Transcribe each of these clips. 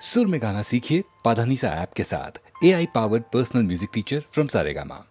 सुर में गाना सीखिए पाधानीसा ऐप के साथ। AI powered personal music teacher from Saregama.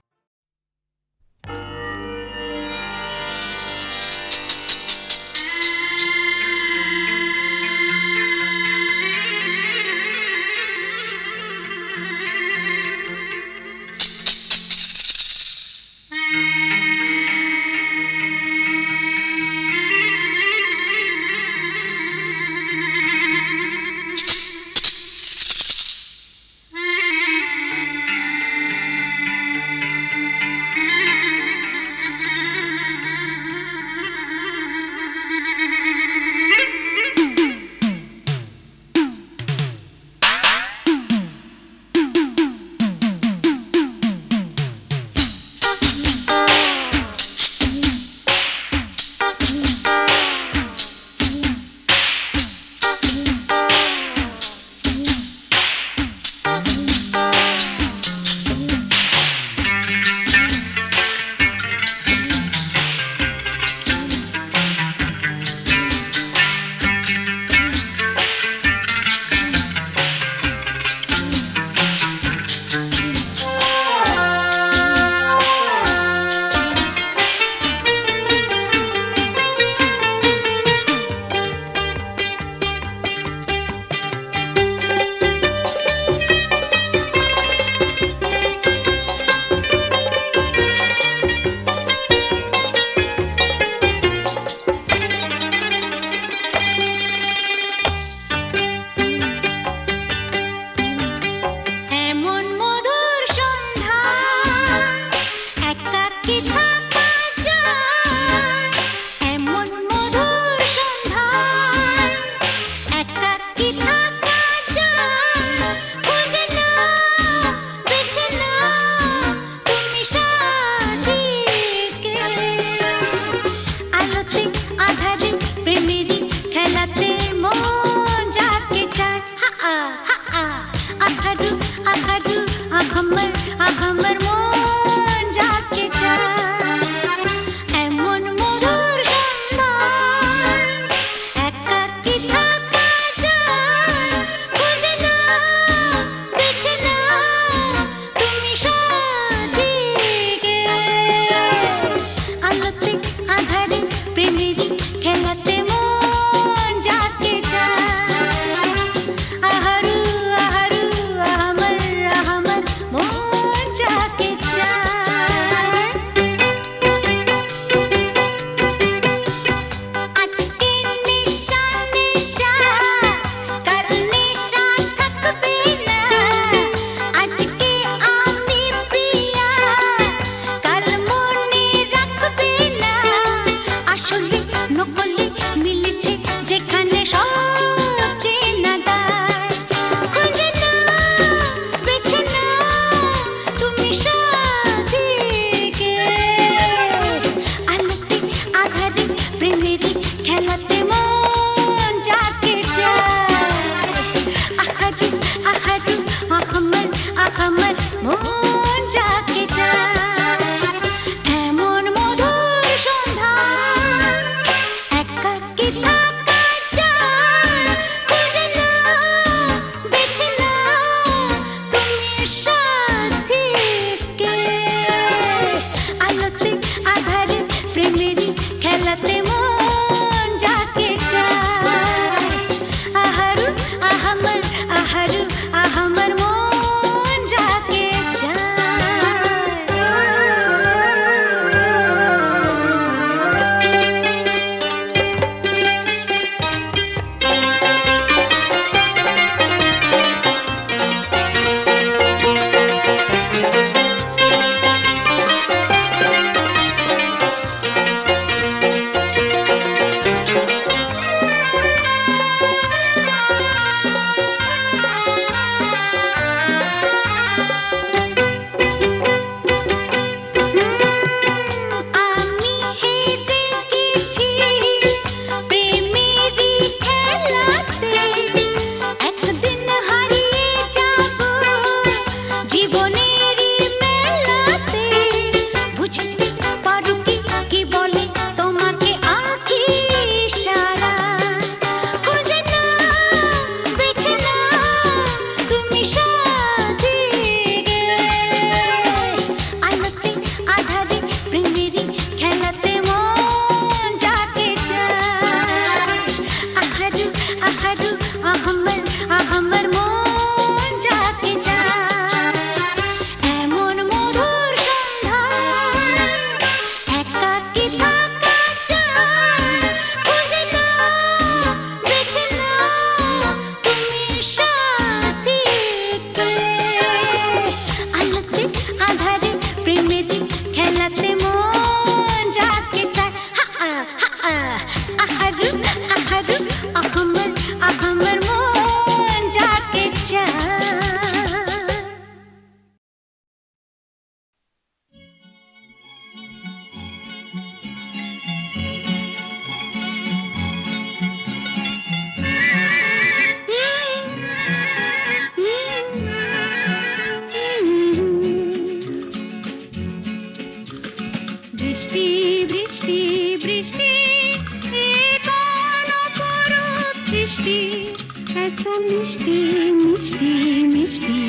মিষ্টি মিষ্টি মিষ্টি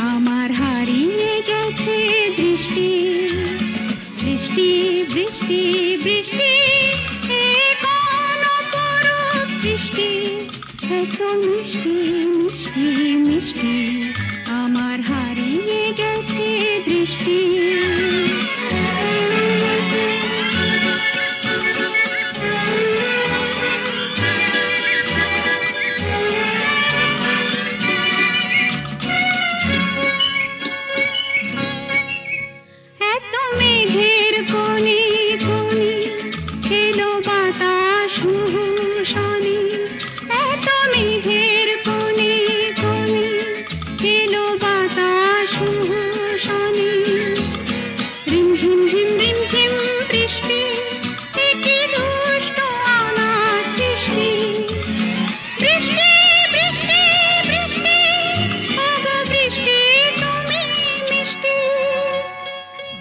আমার হারিয়ে গেছে দৃষ্টি বৃষ্টি বৃষ্টি বৃষ্টি এ কোন অপরূপ বৃষ্টি এত মিষ্টি মিষ্টি মিষ্টি আমার হারিয়ে গেছে দৃষ্টি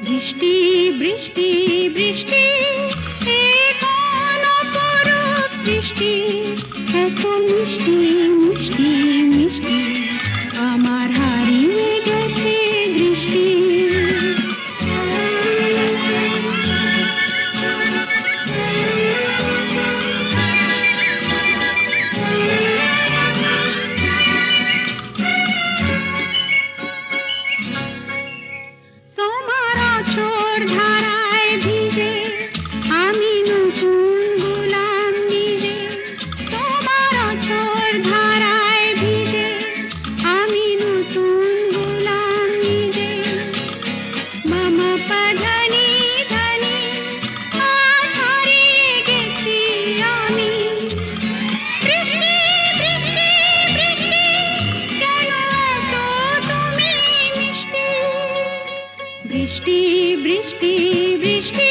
বৃষ্টি বৃষ্টি বৃষ্টি এ কোন অপরূপ বৃষ্টি এত মিষ্টি মিষ্টি মিষ্টি আমার হারিয়ে গেছে দৃষ্টি ধারায় ভিজে আমি নতুন গোলাম নিজে তোমার অঝোর ধারায় ভিজে আমি নতুন গোলাম নিজে মামা পাধানি ধানি আজ হারিয়ে গেছি আমি বৃষ্টি বৃষ্টি বৃষ্টি কেন এত তুমি মিষ্টি বৃষ্টি বৃষ্টি বৃষ্টি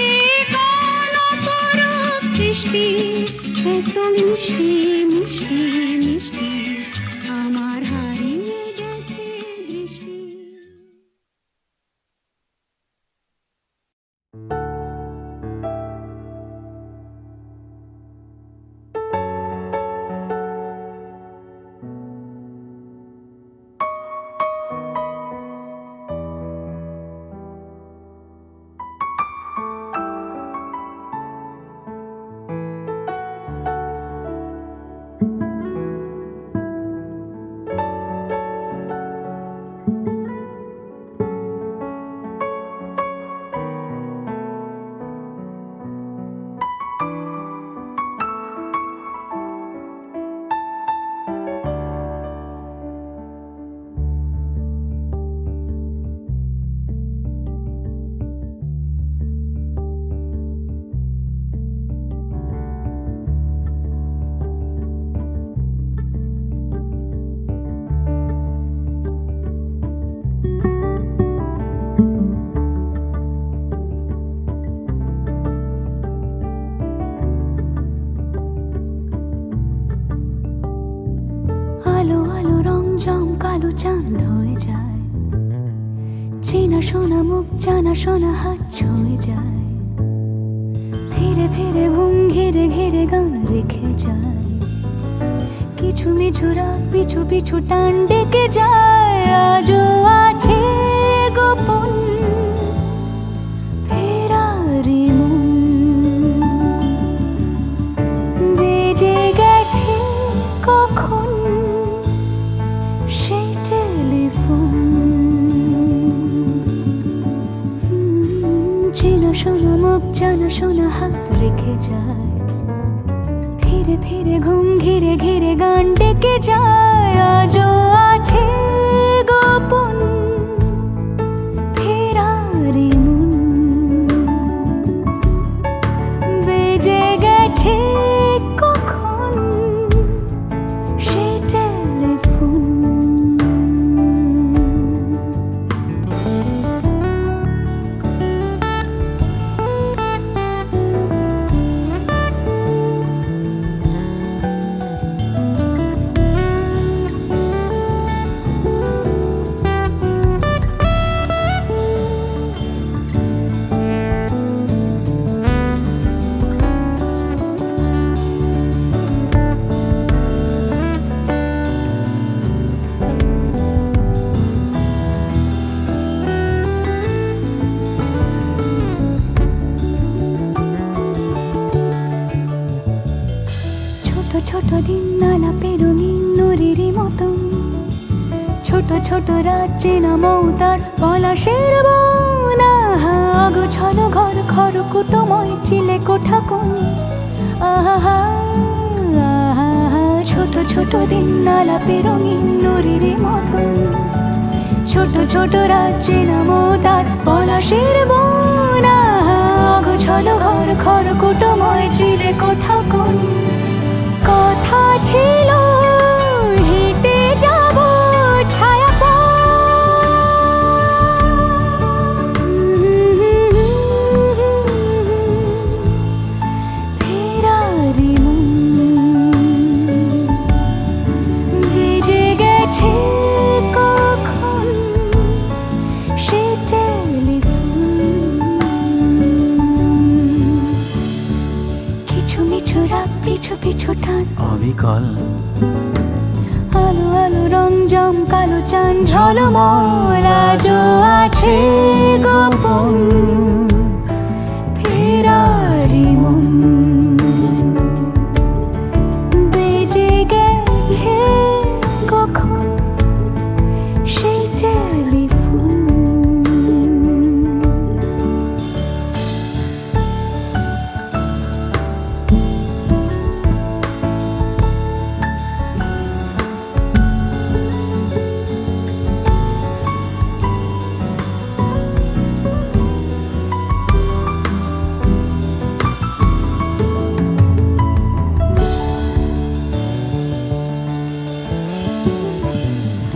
এ কোন অপরূপ বৃষ্টি এত মিষ্টি মিষ্টি মিষ্টি আমার হারিয়ে গেছে দৃষ্টি আলো আলো রং জমকালো চাঁদ হয়ে যায় চেনা শোনা মুখ জানা শোনা হাত ছুঁয়ে যায় ধীরে ধীরে ঘুম ঘিরে ঘিরে গান রেখে যায় কিছু মিছু রাত পিছু পিছু টান ডেকে যায় আজও আছে গোপন ফেরারি মন বেজে গেছে কখন সেই টেলিফোন চেনা শোনা মুখ জানা শোনা হাত রেখে যায় ধীরে ধীরে ঘুম ঘিরে ঘিরে গান ডেকে যায় আজও আছে গোপন ফেরারি মন বেজে গেছে কখন সেই টেলিফোন ছোট ছোট রাজ্যে না মৌতার পলাশের বনা গোছানো ঘর খড়কুটোময় চিলে কোঠা কোন আহা আহা ছোট ছোট দিন আলাপে রঙিন নুরির মতন ছোট ছোট রাজ্যে না মৌতার পলাশের বনা গোছানো ঘর খড়কুটোময় চিলে কোঠা কোন কথা ছিল হেঁটে যাব ছায়া ফেরারি বেজে গেছে কখন সে টেলিফোন কিছু মিছু রাত পিছু পিছু টান অবিকল আলো আলো রং জম কালো চান ঝলমল আজও আছে গোপন ফেরারি মন বেজে গেছে কখন সেই টেলিফোন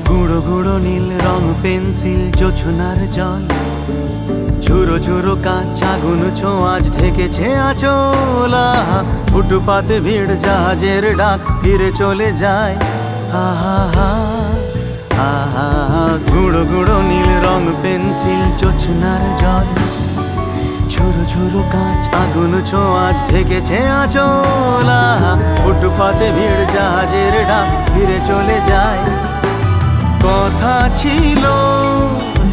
গুঁড়ো গুঁড়ো নীল রং পেন্সিল জোছনার জল ঝুরো ঝুরো কাঁচ আগুন ছোঁয়াজ ঢেকেছে আচলা ফুটপাতে ভিড় জাহাজের ডাক ফিরে চলে যায় আহা হা আহা গুঁড়ো গুঁড়ো নীল রং পেন্সিল জোছনার জল ঝুরো ঝুরো কাঁচ আগুন ছোঁয়াজ ঢেকেছে আচলা ফুটপাতে ভিড় জাহাজের ডাক ফিরে চলে যায় কথা ছিল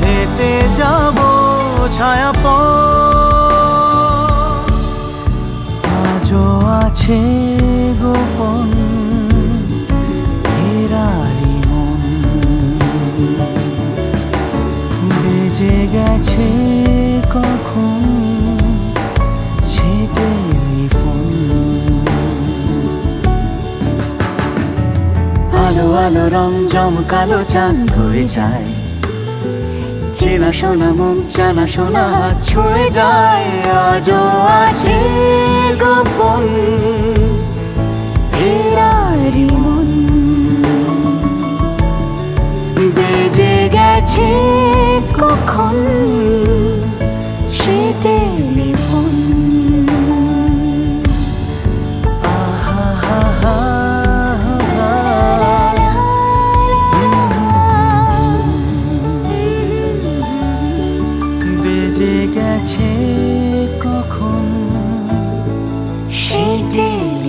হেঁটে যাব ছায়া আজও আছে গোপন ফেরারি মন বেজে গেছে কখন সে টেলিফোন আলো আলো রং জমকালো চাঁদ হয়ে যায় চেনা শোনা মুখ জানা শোনা হাত ছুঁয়ে যায় আজও আছে গোপন ফেরারি মন বেজে গেছে কখন সে টেলিফোন আহা হা হা বেজে গেছে কখন সে টেলিফোন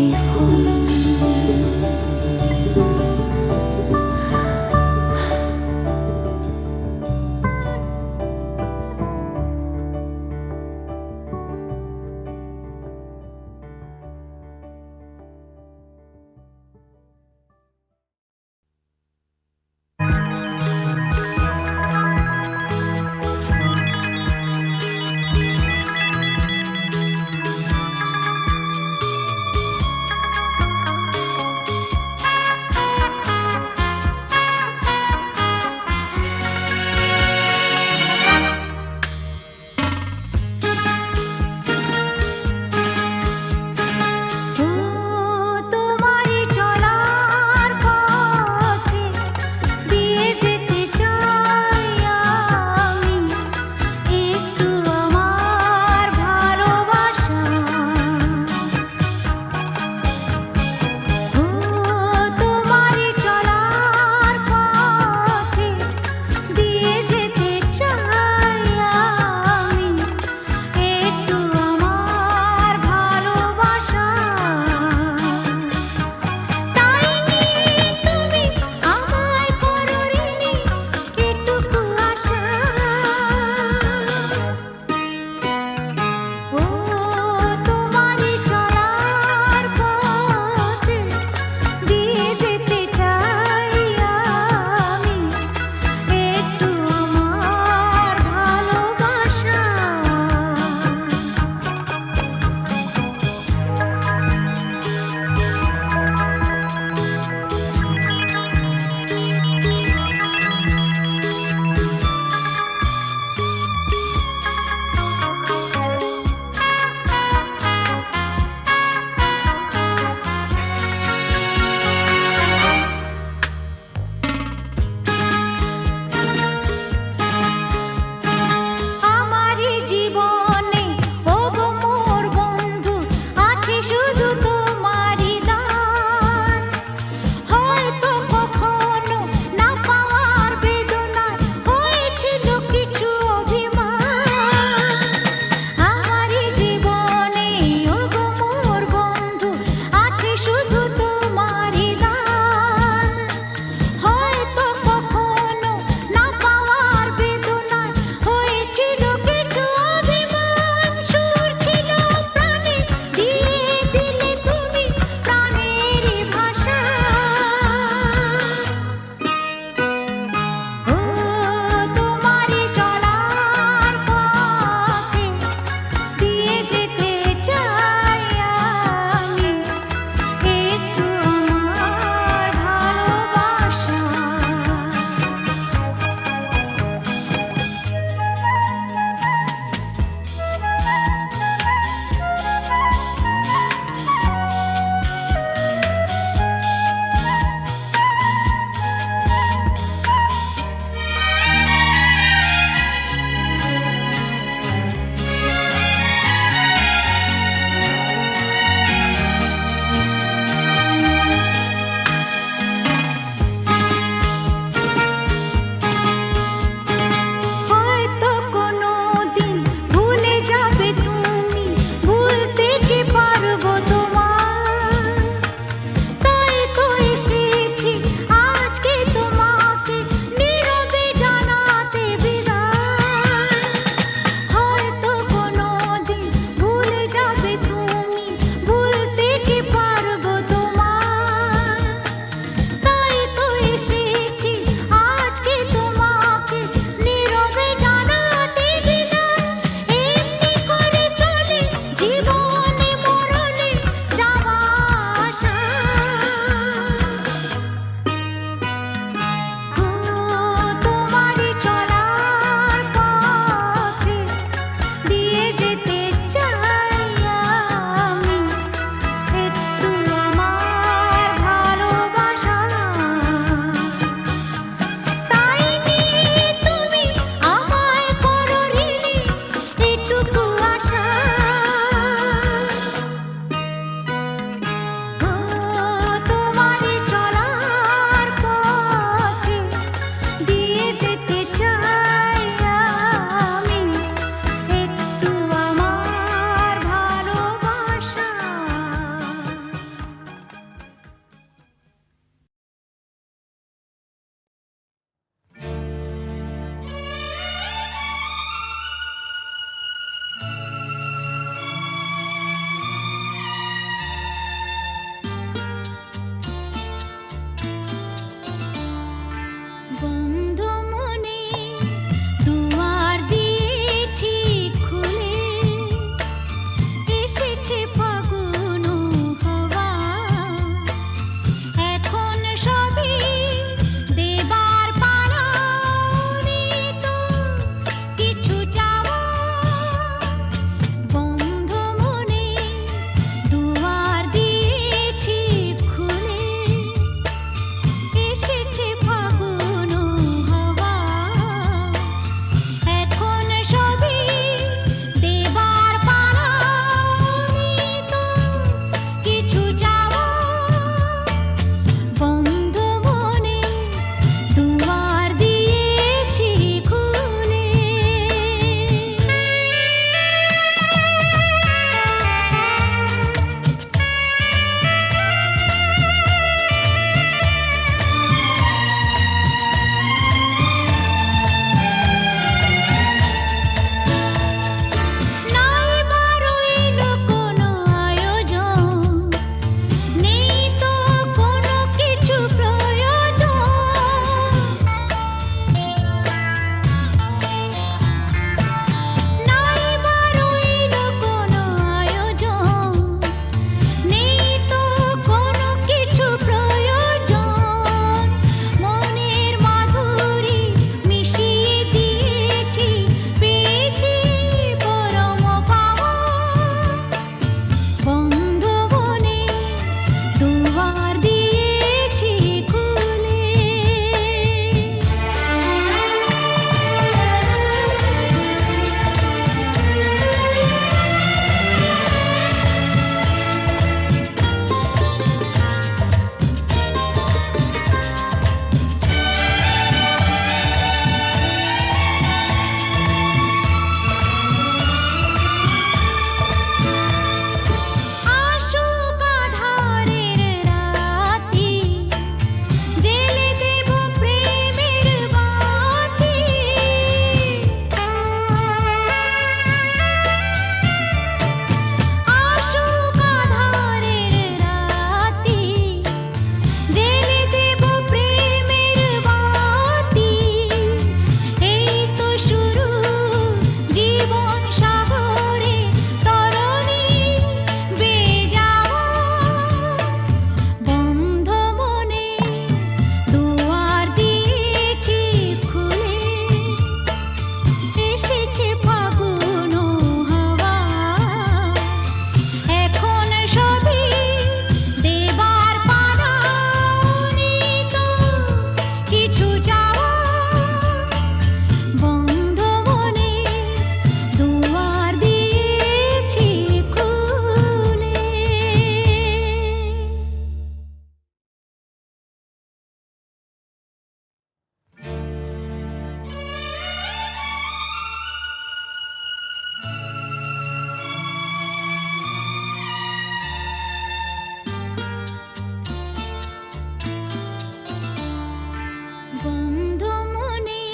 বন্ধ মনে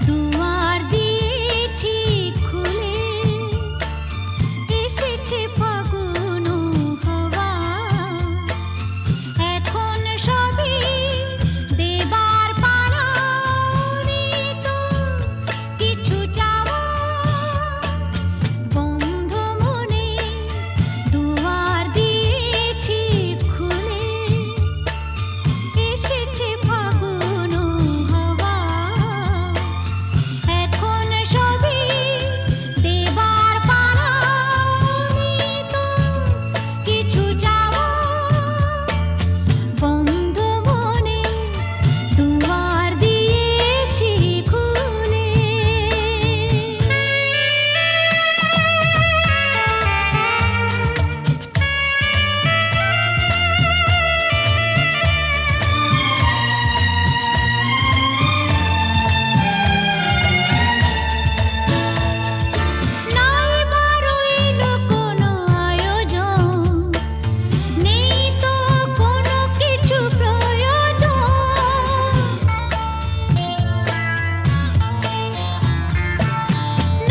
দুয়ার দিয়েছি খুলে, এসেছে ফাগুন হাওয়া, এখন সবই দেবার পালা, নেই তো কিছু চাওয়া। বন্ধ মনে দুয়ার দিয়েছি খুলে, এসেছে ফাগুন হাওয়া, এখন সবই দেবার পালা, নেই তো কিছু চাওয়া। বন্ধ মনে দুয়ার দিয়েছি খুলে। নাই বারইল কোনো আয়োজন, নেই তো কোনো কিছু প্রয়োজন।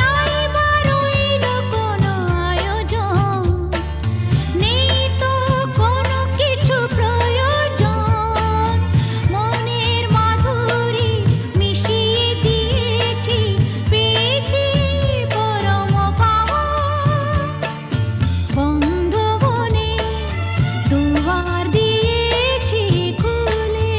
নাই বারইল কোনো আয়োজন, নেই তো কোনো কিছু প্রয়োজন। মনের মাধুরী মিশিয়ে দিয়েছি, পেয়েছি পরম পাওয়া। বন্ধ মনে দুয়ার দিয়েছি খুলে।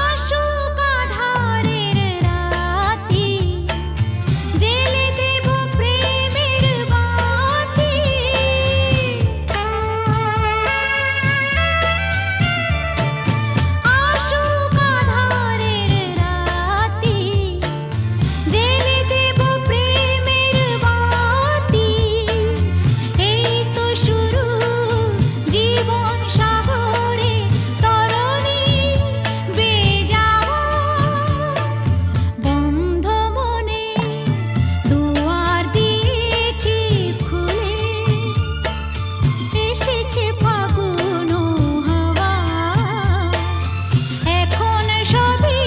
আসুক আঁধারের রাতি, জ্বেলে দেব প্রেমের বাতি। আসুক আঁধারের রাতি, জ্বেলে দেব প্রেমের বাতি। এই তো শুরু জীবন সাগরে তরণী বেয়ে যাওয়া। বন্ধ মনে দুয়ার দিয়েছি খুলে, এসেছে ফাগুন হাওয়া, এখন সবই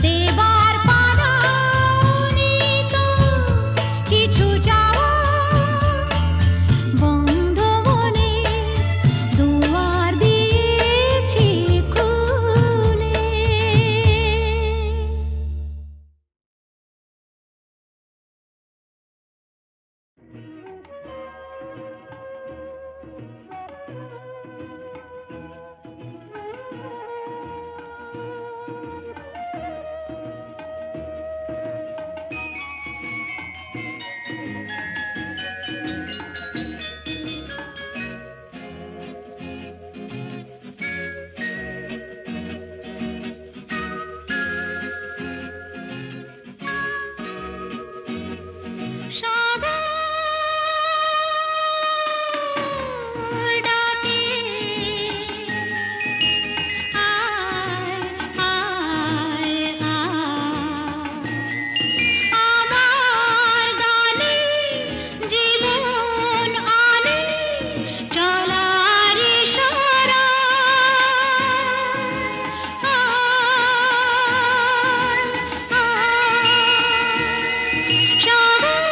দেবার পালা, নেই তো কিছু চাওয়া। বন্ধ মনে দুয়ার দিয়েছি খুলে। সাগর ডাকে, আয় আয় আয়, আমার গানে জীবন আনে চলার ইশারা। আয় আয়, সাগর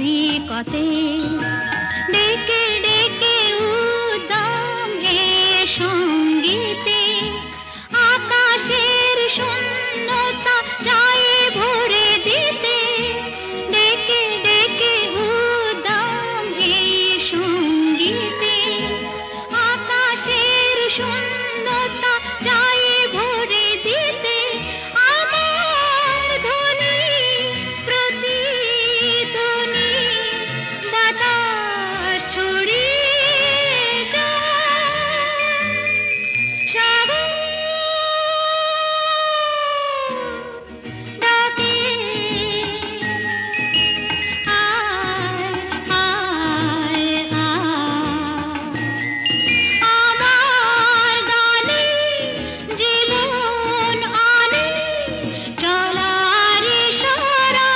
সৈকতে ডেকে ডেকে উদ্দাম হে সঙ্গীতে আকাশের শূন্যতা যায় ভরে দিতে ডেকে ডেকে উদ্দাম হে সঙ্গীতে আকাশের শূন্যতা যায় ভরে দিতে আমার ধ্বনি প্রতিধ্বনি বাতাস ছড়িয়ে যায় সাগর ডাকে আয় আয় আয় আমার গানে জীবন আনে চলার ইশারা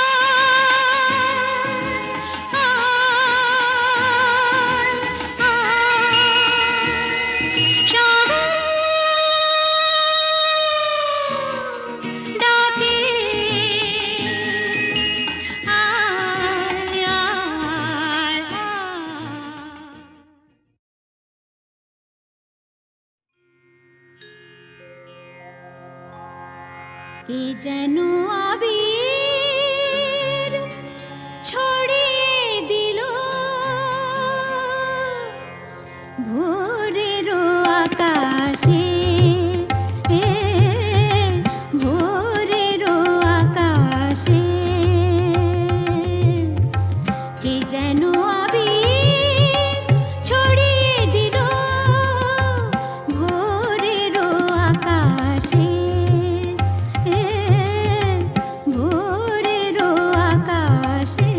সাগর ডাকে আয় আয় আয় কে যেন আবির ছড়িয়ে দিল ভোরের আকাশে ভোরের আকাশে কে যেন আবির ছড়িয়ে দিল ভোরের আকাশে ভোরের আকাশে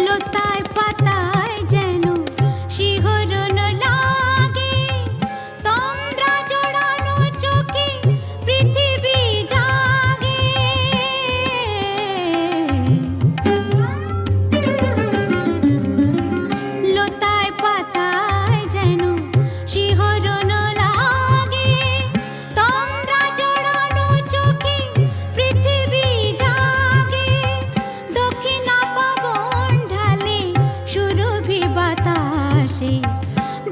লতায় পাতায় যেন শিহরণ লাগে তন্দ্রা জড়ানো চোখে পৃথিবী জাগে লতায় পাতায় যেন শিহরণ লাগে তন্দ্রা জড়ানো চোখে পৃথিবী জাগে দক্ষিণা পবন ঢালে সুরভি বাতাসে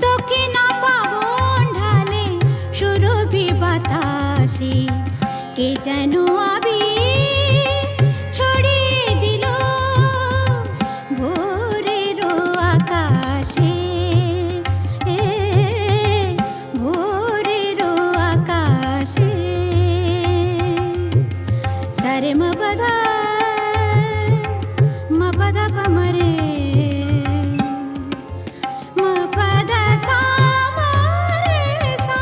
দক্ষিণা পবন ঢালে সুরভি বাতাসে কে যেন আবির ছড়িয়ে দিল ভোরের আকাশে ভোরের আকাশে সারে মপদা মপদা পমরে মপদা সামরে সা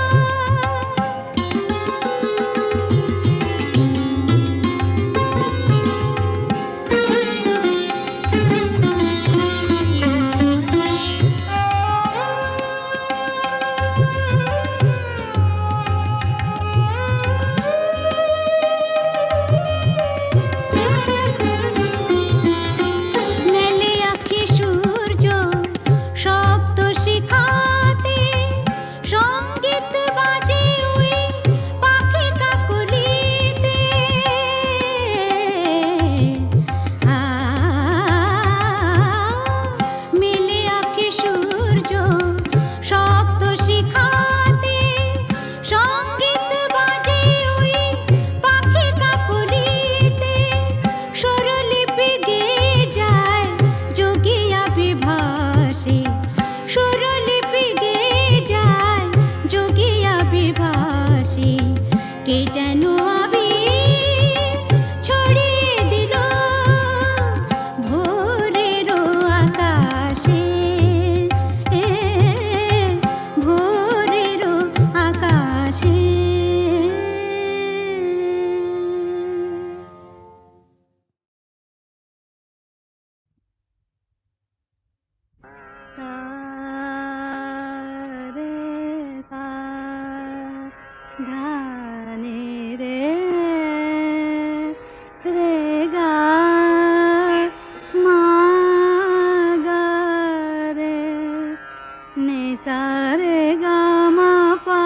রে গা মা পা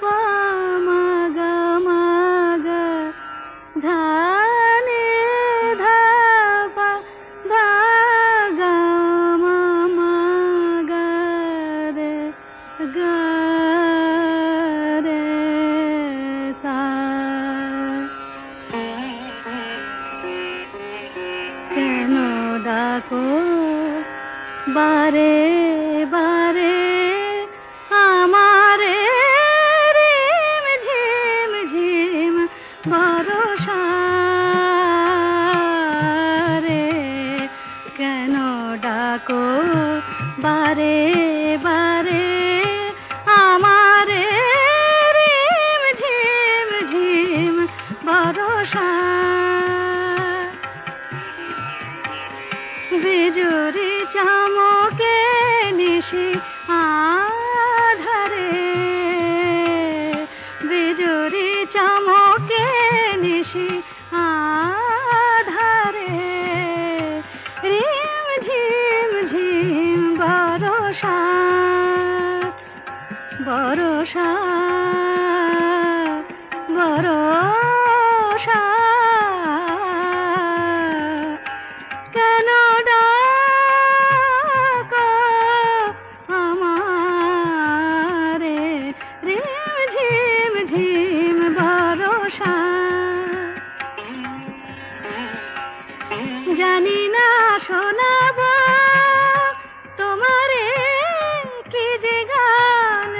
পা মা গা মা গা ধা নি ধা পা ধা গা মা মা গা রে গা রে সা। কেন ডাকো বারে বারে আমারে রিম ঝিম ঝিম বরষা রে। কেন ডাকো বারে বারে আমারে রিম ঝিম ঝিম বরষা। বিজুরি চমকে নিশি আধারে, বিজুরি চমকে নিশি আধারে রিম ঝিম ঝিম বরষা বরষা বরষা। কেন ডাকো আমারে রিম ঝিম ঝিম বরষা। জানি না শোনাব তোমারে কি যে গান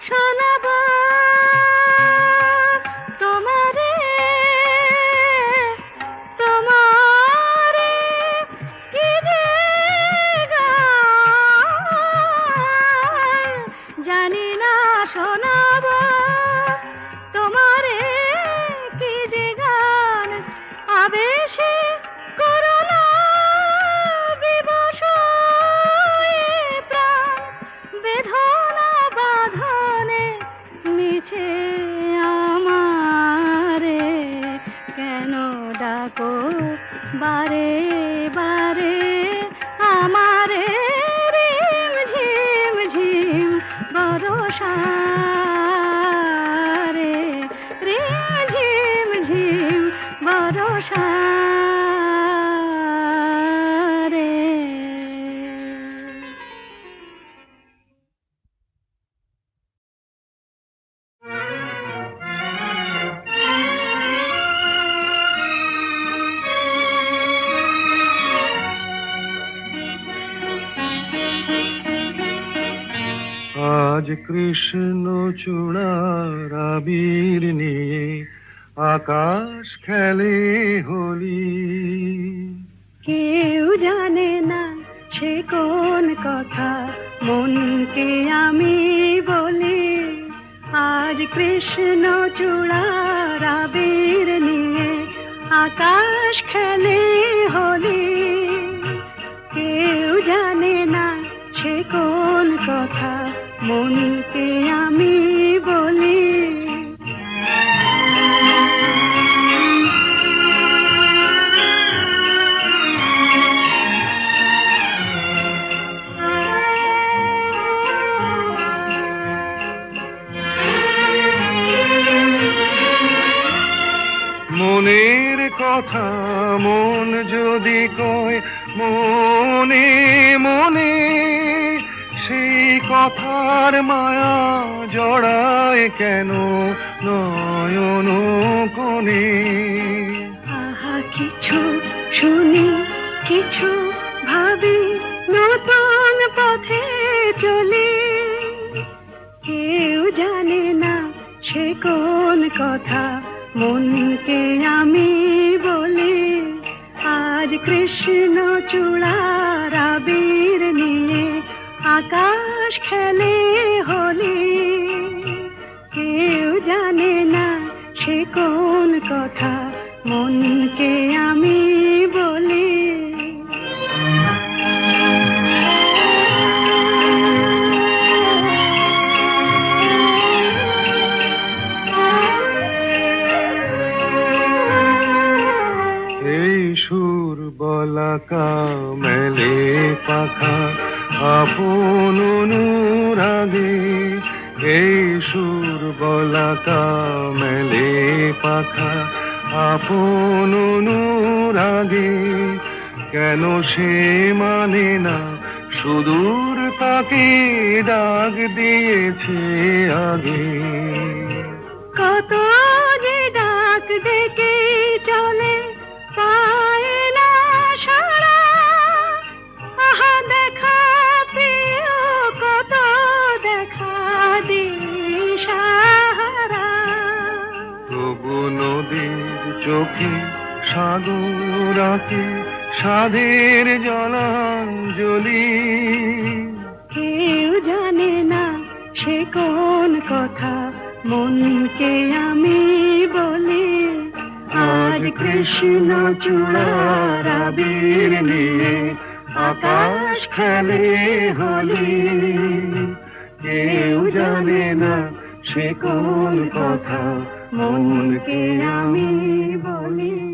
শোনাব তোমারে তোমারে কি যে গান। জানি না শোনাব তোমারে কি যে গান। আবেশে করুণা বিবশ প্রাণ বেদনা বাঁধনে মিছে আমারে। কেন ডাকো বারে বারে আমারে রিম ঝিম ঝিম বরষা রে। রিম ঝিম ঝিম বরষা রে। আজ কৃষ্ণ চূড়ার আবির নিয়ে আকাশ খেলে হোলি। কেউ জানে না সে কোন কথা মনকে আমি বলি। আজ কৃষ্ণ চূড়ার আবির নিয়ে আকাশ খেলে হোলি। কেউ জানে না সে কোন কথা মনকে আমি বলি। মনের কথা মন যদি কয় মনে মনে, সেই কথার মায়া জড়ায় কেন নয়ন কোণে। আহা কিছু শুনি কিছু ভাবি নতুন পথে চলি। কেউ জানে না সে কোন কথা মনকে আমি বলি। আজ কৃষ্ণ চূড়ার আবির নিয়ে আকাশ খেলে হোলি। কেউ জানে না সে কোন কথা মনকে আমি বলি। এই সুর বলাকা মেলে পাখা আপন লাগে এই সুর বলাকা মেলে পাখা আপন অনুরাগে কেন সে মানে না সুদূর তাকে ডাক দিয়েছে আগে কত যে ডাক ডেকে চলে পায় না সারা আহা দেখা প্রিয় কত দেখা দিশাহারা তবু নদীর চোখে সাগর আঁকে সাধের জলাঞ্জলি কেউ জানে না সে কোন কথা মনকে আমি বলি আজ কৃষ্ণ চূড়ার আবির নিয়ে আকাশ খেলে হোলি কেউ জানে না সে কোন কথা মনকে আমি বলি